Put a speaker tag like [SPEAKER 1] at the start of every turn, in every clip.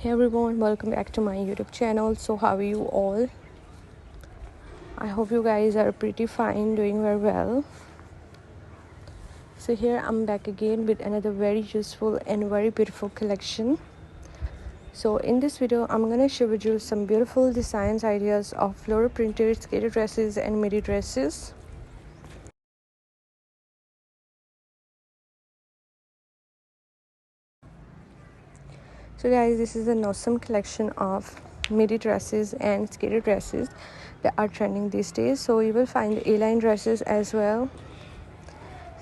[SPEAKER 1] Hey everyone, welcome back to my YouTube channel. So how are you all? I hope you guys are pretty fine, doing very well. So here I'm back again with another very useful and very beautiful collection. So in this video I'm gonna share with you some beautiful designs ideas of floral printed skater dresses and midi dresses. So guys, this is an awesome collection of midi dresses and skater dresses that are trending these days. So you will find A-line dresses as well.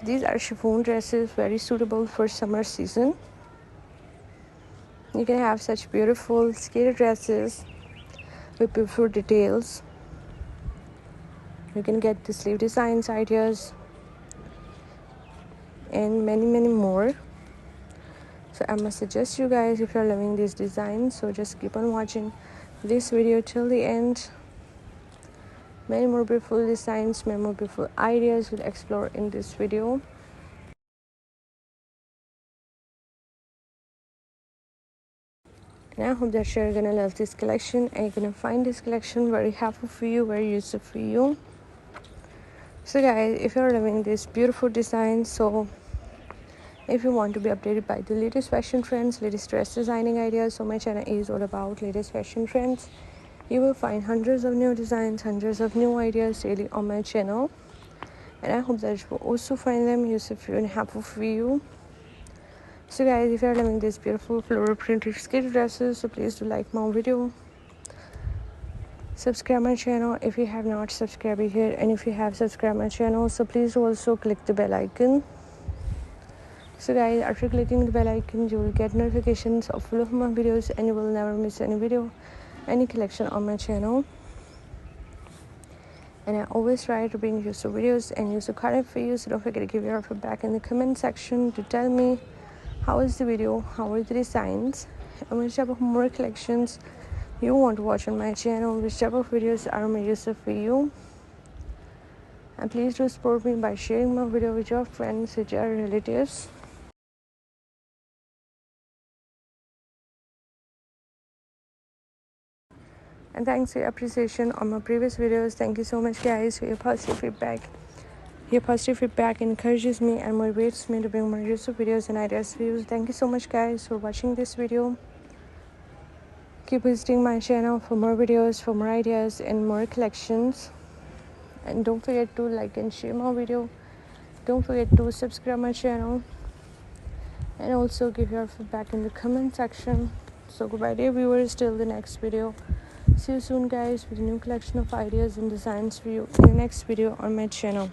[SPEAKER 1] These are chiffon dresses, very suitable for summer season. You can have such beautiful skater dresses with beautiful details. You can get the sleeve designs ideas and many more. So I must suggest you guys, if you're loving these designs, so just keep on watching this video till the end. Many more beautiful designs, many more beautiful ideas we'll explore in this video. And I hope that you're gonna love this collection and you're gonna find this collection very helpful for you, very useful for you. So guys, if you're loving this beautiful design, so if you want to be updated by the latest fashion trends, latest dress designing ideas, so my channel is all about latest fashion trends. You will find hundreds of new designs, hundreds of new ideas daily on my channel, and I hope that you will also find them useful and helpful for you. So guys, if you are loving these beautiful floral printed skater dresses, so please do like my video, subscribe my channel if you have not subscribed here, and if you have subscribed my channel, so please also click the bell icon. So guys, after clicking the bell icon, you will get notifications of all of my videos and you will never miss any video, any collection on my channel. And I always try to bring useful videos and useful content for you, so don't forget to give your feedback in the comment section to tell me how is the video, how are the designs, and which type of more collections you want to watch on my channel, which type of videos are more useful for you. And please do support me by sharing my video with your friends, with your relatives. And thanks for your appreciation on my previous videos. Thank you so much guys for your positive feedback. Your positive feedback encourages me and motivates me to bring more useful videos and ideas for you. Thank you so much guys for watching this video. Keep visiting my channel for more videos, for more ideas and more collections. And don't forget to like and share my video. Don't forget to subscribe my channel. And also give your feedback in the comment section. So goodbye dear viewers, till the next video. See you soon guys with a new collection of ideas and designs for you in the next video on my channel.